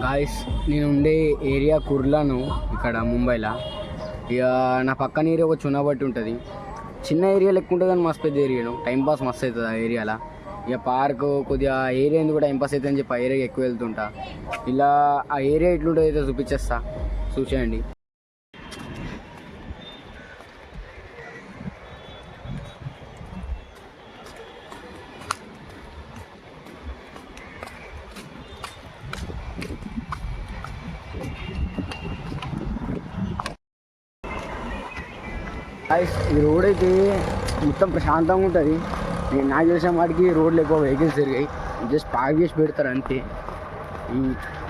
Guys నేను ఉండే area కుర్లాను ఇక్కడ ముంబైలో. ఇక నా పక్కన ఏరియా ఒక చునాబట్టి ఉంటుంది. చిన్న ఏరియా లెక్క ఉంటుంది కానీ మస్తు పెద్ద ఏరియాను. టైంపాస్ మస్తు అవుతుంది ఆ ఏరియాలో. ఇక పార్క్ కొద్దిగా ఏరియా ఎందుకు టైంపాస్ అవుతుంది అని చెప్పి ఆ ఏరియాకి ఎక్కువ వెళ్తుంటా. ఇలా ఆ ఏరియా ఎట్లుంటుంది అయితే చూపించేస్తా, చూసేయండి. ఈ రోడ్ అయితే మొత్తం ప్రశాంతంగా ఉంటుంది. నేను నాకు తెలిసిన వాటికి రోడ్లు ఎక్కువ వెహికల్స్ తిరిగాయి, జస్ట్ పార్క్ చేసి పెడతారు అంతే.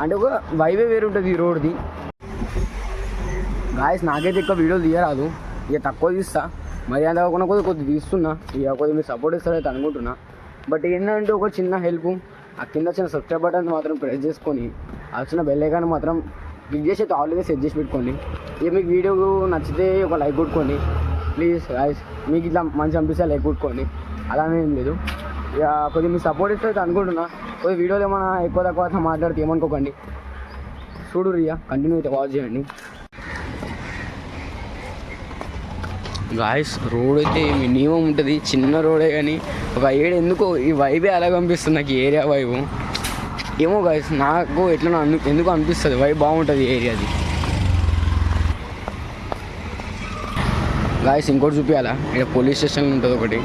అంటే ఒక వైవే వేరు ఉంటుంది ఈ రోడ్ది. గాయస్ నాకైతే ఎక్కువ వీడియోలు తీయరాదు, ఇక తక్కువ తీస్తా. మరి అంత కాకుండా కొద్దిగా తీస్తున్నా. ఇక కొద్దిగా మీరు సపోర్ట్ ఇస్తారైతే అనుకుంటున్నా. బట్ ఏంటంటే ఒక చిన్న హెల్ప్, ఆ కింద చిన్న సబ్స్క్రైబ్ బటన్ మాత్రం ప్రెస్ చేసుకొని ఆ చిన్న బెల్ ఐకాన్ మాత్రం క్లిక్ చేసి అయితే ఆల్రెడీ సెట్ చేసి పెట్టుకోండి. ఇక మీకు వీడియో నచ్చితే ఒక లైక్ కొట్టుకోండి ప్లీజ్ గాయ్స్. మీకు ఇట్లా మంచి అనిపిస్తే లైక్ కొట్టుకోండి, అలానే ఏం లేదు. ఇక కొద్దిగా మీరు సపోర్ట్ ఇస్తే అయితే అనుకుంటున్నా. కొద్దిగా వీడియోలో ఏమైనా ఎక్కువ తక్కువ మాట్లాడితే ఏమనుకోకండి. చూడు రియా కంటిన్యూ అయితే వాచ్ చేయండి. గాయస్ రోడ్ అయితే మినిమం ఉంటుంది, చిన్న రోడే కానీ ఒక ఎందుకో ఈ వైబే అలాగ అనిపిస్తుంది నాకు, ఏరియా వైబు ఏమో గాయస్. నాకు ఎట్లా ఎందుకు అనిపిస్తుంది వైబ్ బాగుంటుంది ఏరియాది. గాయస్ ఇంకోటి చూపించాలా, ఇక్కడ పోలీస్ స్టేషన్ ఉంటుంది ఒకటి,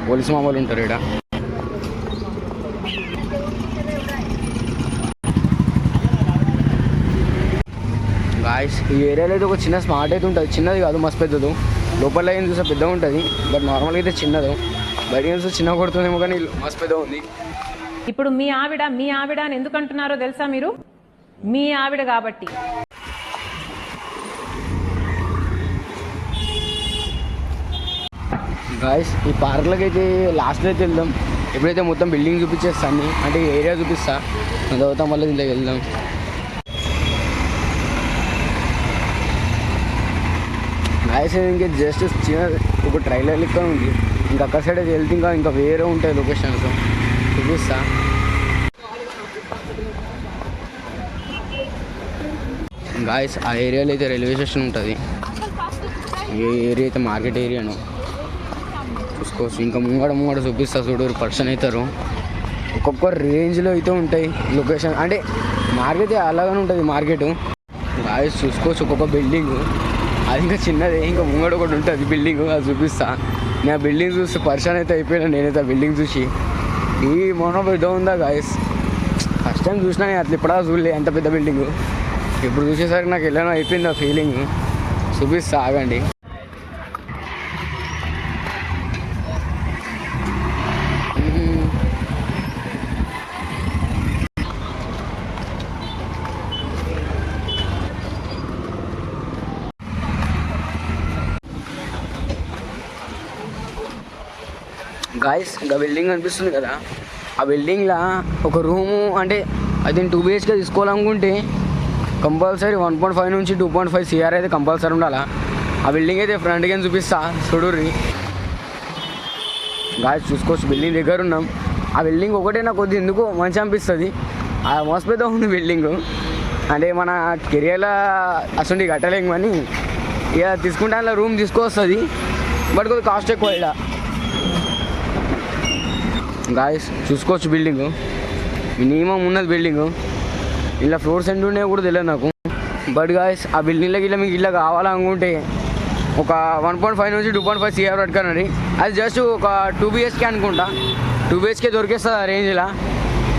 పోలీస్ మామూలు ఉంటారు ఇక్కడ. గాయస్ ఈ ఏరియాలో అయితే ఒక చిన్న స్మార్ట్ అయితే ఉంటుంది, చిన్నది కాదు మస్తు పెద్దదు. లోపల ఏం చూస్తే పెద్దగా ఉంటుంది, బట్ నార్మల్గా అయితే చిన్నదు. బయట చూస్తే చిన్న కొడుతుందేమో కానీ మస్తు పెద్దగా ఉంది. ఇప్పుడు మీ ఆవిడ అని ఎందుకు అంటున్నారో తెలుసా మీరు? మీ ఆవిడ కాబట్టి. గాయస్ ఈ పార్క్లోకి అయితే లాస్ట్లో అయితే వెళ్దాం. ఎప్పుడైతే మొత్తం బిల్డింగ్ చూపించేస్తాను అంటే ఏరియా చూపిస్తా, చదువుతాం వల్ల దీంట్లోకి వెళ్దాం. గాయస్ ఇంకా జస్ట్ చిన్న ఒక ట్రైలర్ లెక్క ఉంది. ఇంకా అక్కడ సైడ్ అయితే వెళ్తే ఇంకా వేరే ఉంటాయి లొకేషన్స్, చూపిస్తా. గాయస్ ఆ ఏరియాలో అయితే రైల్వే స్టేషన్ ఉంటుంది. ఏ ఏరియా అయితే మార్కెట్ ఏరియాను చూసుకోవచ్చు. ఇంకా ముంగడ చూపిస్తా చూడు, పర్సన్ అవుతారు. ఒక్కొక్క రేంజ్లో అయితే ఉంటాయి లొకేషన్, అంటే మార్కెట్ అలాగనే ఉంటుంది మార్కెట్. గాయస్ చూసుకోవచ్చు ఒక్కొక్క బిల్డింగ్, అది ఇంకా చిన్నదే. ఇంకా ముంగడ ఒకటి ఉంటుంది బిల్డింగ్, అది చూపిస్తా. నేను ఆ బిల్డింగ్ చూసి పర్సన్ అయితే అయిపోయినా నేనైతే ఆ బిల్డింగ్ చూసి. ఈ మొన్న పెద్ద ఉందా గాయస్, ఫస్ట్ టైం చూసినా నేను అట్లా ఇప్పుడా చూడలే అంత పెద్ద బిల్డింగ్. ఇప్పుడు చూసేసరికి నాకు ఎలానో అయిపోయింది ఆ ఫీలింగ్, చూపిస్తా ఆగండి. గాయస్ ఇంకా బిల్డింగ్ అనిపిస్తుంది కదా, ఆ బిల్డింగ్లో ఒక రూము అంటే అది 2 BHK తీసుకోవాలనుకుంటే కంపల్సరీ 1.5 నుంచి 2.5 CR అయితే కంపల్సరీ ఉండాలా. ఆ బిల్డింగ్ అయితే ఫ్రంట్గా చూపిస్తా చూడుర్రి. గాయస్ చూసుకోవచ్చు బిల్డింగ్ దగ్గర ఉన్నాం. ఆ బిల్డింగ్ ఒకటే నాకు కొద్దిగా ఎందుకు మంచి అనిపిస్తుంది, ఆ మస్తు పెద్ద ఉంది బిల్డింగ్. అంటే మన కెరియర్లో అసలు కట్టలేము కానీ ఇక తీసుకుంటే అలా రూమ్ తీసుకొస్తుంది, బట్ కొద్దిగా కాస్ట్ ఎక్కువ. ఇక్కడ గాయస్ చూసుకోవచ్చు బిల్డింగు మినిమం ఉన్నది బిల్డింగు. ఇలా ఫ్లోర్స్ ఎంత ఉన్నాయో కూడా తెలియదు నాకు. బట్ గాయస్ ఆ బిల్డింగ్లోకి ఇలా మీకు ఇలా కావాలనుకుంటే ఒక 1.5 నుంచి 2.5 CR పట్టుకోనండి. అది జస్ట్ ఒక 2 BHK అనుకుంటా. 2 BHK దొరికేస్తుంది ఆ రేంజ్లో,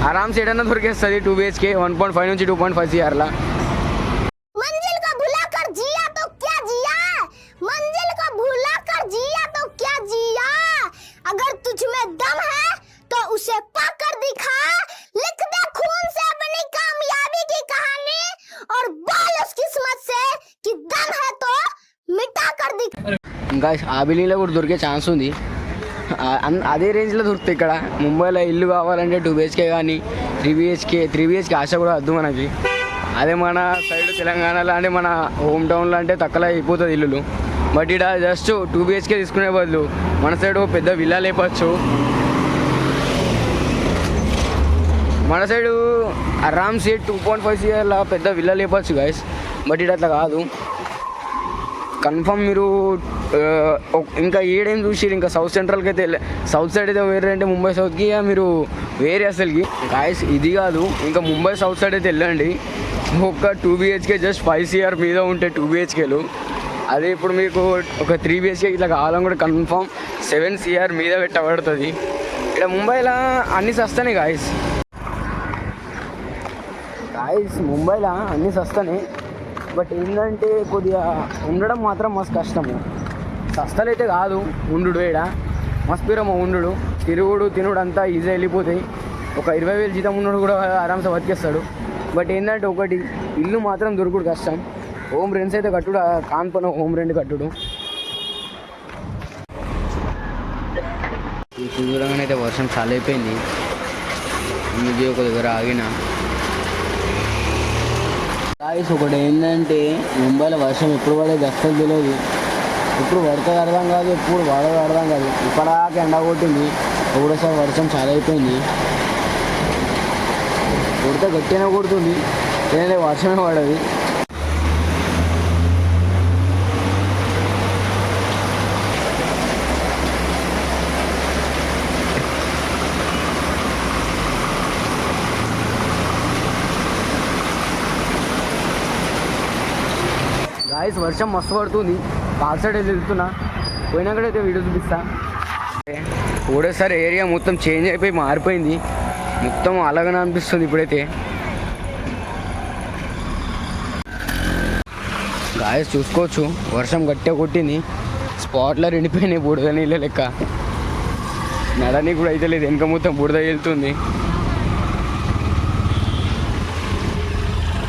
ఆరామ్స్ ఏడన్నా దొరికేస్తుంది 2 BHK 1.5 నుంచి 2.5 CRలో. उसे पाकर दिखा, लिख दे खून से अपनी कामयाबी की कहानी और बोल उस किस्मत से कि दम है तो मिटा कर दिखा. ఇంకా ఆ బిల్డింగ్లో కూడా దొరికే ఛాన్స్ ఉంది, అదే రేంజ్లో దొరుకుతాయి ఇక్కడ. ముంబైలో ఇల్లు కావాలంటే 2 BHK కానీ 3 BHK ఆశ కూడా వద్దు మనకి. అదే మన సైడ్ తెలంగాణలో అంటే మన హోమ్ టౌన్లో అంటే తక్కువ అయిపోతుంది ఇల్లులు. బట్ ఇక్కడ జస్ట్ 2 BHK తీసుకునే బదులు మన సైడ్ పెద్ద విల్లా లేపచ్చు. మన సైడు ఆరామ్సే 2.5 CR పెద్ద విల్ల లేపచ్చు గైస్, బట్ ఇది అట్లా కాదు. కన్ఫర్మ్ మీరు ఇంకా ఏడేం చూసి ఇంకా సౌత్ సెంట్రల్కి అయితే సౌత్ సైడ్ అయితే వేరే అంటే ముంబై సౌత్కి మీరు వేరే అసలుకి గాయస్. ఇది కాదు, ఇంకా ముంబై సౌత్ సైడ్ అయితే వెళ్ళండి. ఒక 2 BHK జస్ట్ 5 CR మీద ఉంటే 2 BHKలు. అదే ఇప్పుడు మీకు ఒక 3 BHK ఇట్లా కావాలని కూడా కన్ఫర్మ్ 7 CR మీద పెట్టబడుతుంది. ఇక్కడ ముంబైలో అన్నీ సస్తానే గాయస్. ముంబైలో అన్నీ సస్తానే, బట్ ఏంటంటే కొద్దిగా ఉండడం మాత్రం మస్తు కష్టము. సస్తలైతే కాదు ఉండు, ఈడ మస్తు పీరమ్మ ఉండు, తిరుగుడు తినుడు అంతా ఈజీ వెళ్ళిపోతాయి. ఒక 20,000 జీతం ఉన్నాడు కూడా ఆరామ్సే బతికేస్తాడు. బట్ ఏంటంటే ఒకటి ఇల్లు మాత్రం దొరుకుడు కష్టం. హోమ్ రెంట్స్ అయితే కట్టుడు కాన్పన, హోమ్ రెంట్ కట్టుడు. చూడగానే అయితే వర్షం చాలా అయిపోయింది. ఇది ఒక దగ్గర ఆగిన గాయస్. ఒకటి ఏంటంటే ముంబైలో వర్షం ఎప్పుడు పడేది అస్సలు తెలియదు. ఎప్పుడు పడుతుంది అర్థం కాదు, ఎప్పుడు పడదు అర్థం కాదు. ఇప్పటిదాకా ఎండ కొట్టింది, ఒకటోసారి వర్షం చాలా అయిపోయింది. కొడితే గట్టిగా కొడుతుంది, లేదంటే వర్షమే పడదు. గాయస్ వర్షం మస్తు పడుతుంది, పాక్ సైడ్ అయితే వెళ్తున్నా. పోయినాకడైతే వీడియో చూపిస్తా. ఒకటేసారి ఏరియా మొత్తం చేంజ్ అయిపోయి మారిపోయింది, మొత్తం అలాగనే అనిపిస్తుంది ఇప్పుడైతే. గాయస్ చూసుకోవచ్చు, వర్షం గట్టిగా కొట్టింది, స్పాట్లో ఎండిపోయినాయి బుడద నీళ్ళ లెక్క. నడని కూడా అయితే లేదు, వెనక మొత్తం బుడద వెళ్తుంది.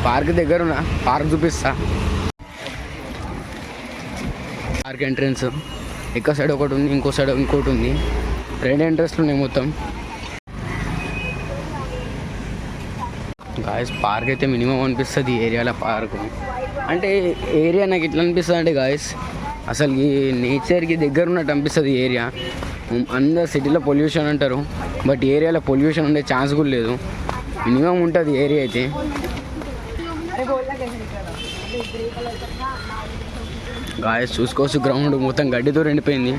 పార్క్ దగ్గరున్నా, పార్క్ చూపిస్తా. పార్క్ ఎంట్రన్స్ ఎక్క సైడ్ ఒకటి ఉంది, ఇంకో సైడ్ ఇంకోటి ఉంది. 2 ఎంట్రన్స్లు ఉన్నాయి మొత్తం. గాయస్ పార్క్ అయితే మినిమం అనిపిస్తుంది ఈ ఏరియాలో. పార్క్ అంటే ఏరియా నాకు ఎట్లా అనిపిస్తుంది అంటే గాయస్, అసలు ఈ నేచర్కి దగ్గర ఉన్నట్టు అనిపిస్తుంది ఈ ఏరియా. అందరు సిటీలో పొల్యూషన్ అంటారు, బట్ ఏరియాలో పొల్యూషన్ ఉండే ఛాన్స్ కూడా లేదు. మినిమం ఉంటుంది ఏరియా అయితే. గాయస్ చూసుకోవచ్చు, గ్రౌండ్ మొత్తం గడ్డితో ఎండిపోయింది,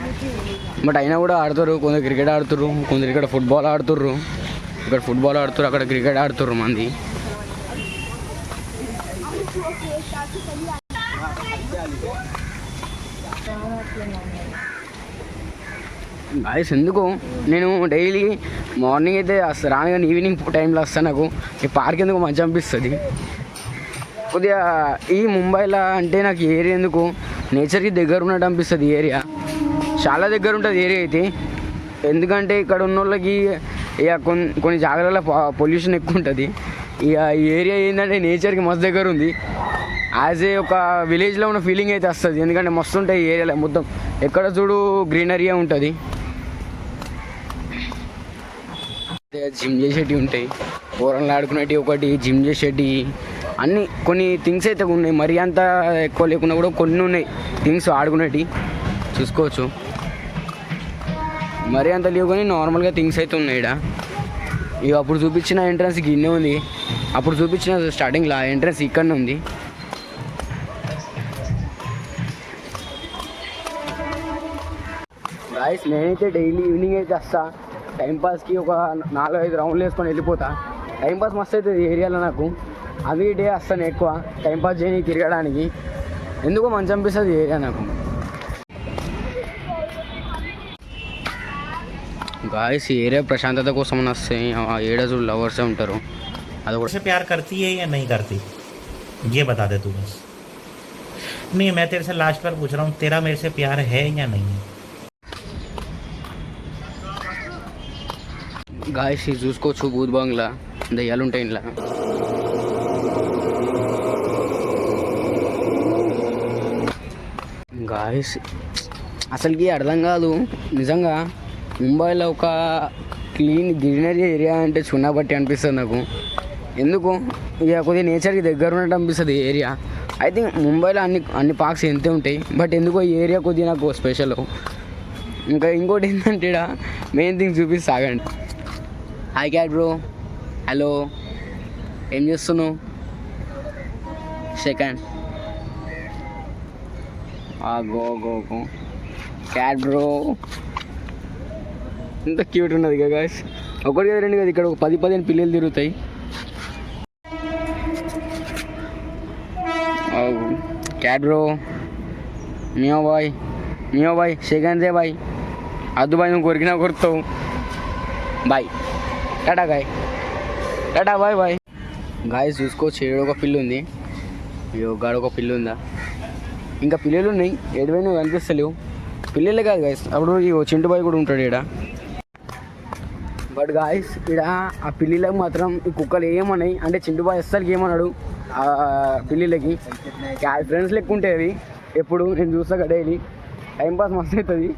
బట్ అయినా కూడా ఆడుతారు. కొందరు క్రికెట్ ఆడుతుర్రు, కొందరు ఇక్కడ ఫుట్బాల్ ఆడుతుర్రు. ఇక్కడ ఫుట్బాల్ ఆడుతుర్రు, అక్కడ క్రికెట్ ఆడుతుర్రు మంది. గాయస్ ఎందుకు నేను డైలీ మార్నింగ్ అయితే రాను, కానీ ఈవినింగ్ టైంలో వస్తాను. నాకు ఈ పార్క్ ఎందుకు మంచి అనిపిస్తుంది కొద్దిగా. ఈ ముంబైలో అంటే నాకు ఏరియా ఎందుకు నేచర్కి దగ్గర ఉన్నట్టు అనిపిస్తుంది. ఏరియా చాలా దగ్గర ఉంటుంది ఏరియా అయితే. ఎందుకంటే ఇక్కడ ఉన్న వాళ్ళకి ఇక కొన్ని జాగ్రత్తల పొల్యూషన్ ఎక్కువ ఉంటుంది. ఇక ఈ ఏరియా ఏంటంటే నేచర్కి మస్తు దగ్గర ఉంది. యాజ్ ఏ ఒక విలేజ్లో ఉన్న ఫీలింగ్ అయితే వస్తుంది, ఎందుకంటే మస్తు ఉంటాయి ఈ ఏరియాలో. మొత్తం ఎక్కడ చూడు గ్రీనరీయే ఉంటుంది. జిమ్ చేసేటివి ఉంటాయి, కూరలు ఆడుకునేటివి ఒకటి, జిమ్ చేసేటివి అన్నీ కొన్ని థింగ్స్ అయితే ఉన్నాయి. మరీ అంత ఎక్కువ లేకున్నా కూడా కొన్ని ఉన్నాయి థింగ్స్ ఆడుకునేటివి, చూసుకోవచ్చు. మరీ అంత లేవు కానీ నార్మల్గా థింగ్స్ అయితే ఉన్నాయి ఇక్కడ. ఇక అప్పుడు చూపించిన ఎంట్రన్స్ గిన్నె ఉంది, అప్పుడు చూపించిన స్టార్టింగ్లో ఎంట్రన్స్ ఇక్కడనే ఉంది. గాయస్ నేనైతే డైలీ ఈవినింగ్ అయితే వస్తా టైంపాస్కి. ఒక 4-5 రౌండ్లు వేసుకొని వెళ్ళిపోతా. టైంపాస్ మస్తు అవుతుంది ఏరియాలో నాకు, అందుకే డే వస్తాను ఎక్కువ టైంపాస్ చేయని తిరగడానికి. ఎందుకో మంచి అనిపిస్తుంది ఏరియా నాకు. గాయస్ ఏరియా ప్రశాంతత కోసం వస్తాయి. ఆ ఏడాది లవర్సే ఉంటారు. అది కూడా प्यार करती है या नहीं करती, ये बता दे तू बस. नहीं मैं तेरे से लास्ट बार पूछ रहा हूँ, तेरा मेरे से प्यार है या नहीं है. గాయస్ ఇది చూసుకోవచ్చు, భూత్ బంగ్లా, దయ్యాలు ఉంటాయి ఇంట్లో. గాయస్ అసలుకి అర్థం కాదు నిజంగా. ముంబైలో ఒక క్లీన్ గ్రీనరీ ఏరియా అంటే చున్నాబట్టి అనిపిస్తుంది నాకు. ఎందుకు ఇక కొద్దిగా నేచర్కి దగ్గర ఉన్నట్టు అనిపిస్తుంది ఏరియా. ఐ థింక్ ముంబైలో అన్ని పార్క్స్ ఎంతే ఉంటాయి, బట్ ఎందుకో ఈ ఏరియా కొద్దిగా నాకు స్పెషల్. ఇంకా ఇంకోటి ఏంటంటే ఇక్కడ మెయిన్ థింగ్ చూపిస్తాగండి. హాయ్ క్యాట్ బ్రో, హలో, ఏం చేస్తున్నావు? Second go go go cat bro, ఎంత క్యూట్ ఉన్నది కదా గాయస్. ఒకటి కదా రెండు కదా, ఇక్కడ ఒక 10-15 పిల్లలు తిరుగుతాయి. Cat bro, meow boy second రే బాయ్. అద్దు బాయ్, నువ్వు కొరికినా కొరుతావు. బాయ్, టాటా గాయ్, టాటా బాయ్ బాయ్. గాయస్ చూసుకోవచ్చు, ఏడొక పిల్లి ఉంది, గాడొక పిల్లి ఉందా, ఇంకా పిల్లలు ఉన్నాయి. ఏడువైనా కనిపిస్తలేవు, పిల్లలే కాదు గాయస్. అప్పుడు ఈ చింటు బాయ్ కూడా ఉంటాడు ఇక్కడ. బట్ గాయస్ ఇక్కడ ఆ పిల్లిలకు మాత్రం ఈ కుక్కలు ఏమన్నాయి అంటే చింటు బాయ్ అస్సలకి ఏమన్నాడు ఆ పిల్లిలకి. ఫ్రెండ్స్ లెక్క ఉంటాయి ఎప్పుడు నేను చూస్తా డైలీ, టైంపాస్ మస్తు అవుతుంది.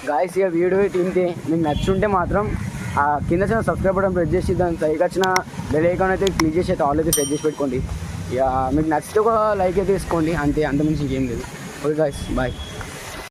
గాయస్ ఇక వీడియో తింటే మీకు నచ్చుంటే మాత్రం ఆ కింద చిన్న సబ్స్క్రైబ్ బటన్ ప్రెస్ చేసి దాని సైకి వచ్చిన బెల్ ఐకాన్ అయితే క్లిక్ చేసి అయితే ఆల్ అయితే సెట్ చేసి పెట్టుకోండి. ఇక మీకు నచ్చితే ఒక లైక్ అయితే తీసుకోండి, అంతే, అంతకుమించి ఇంకేం లేదు. Okay guys, bye.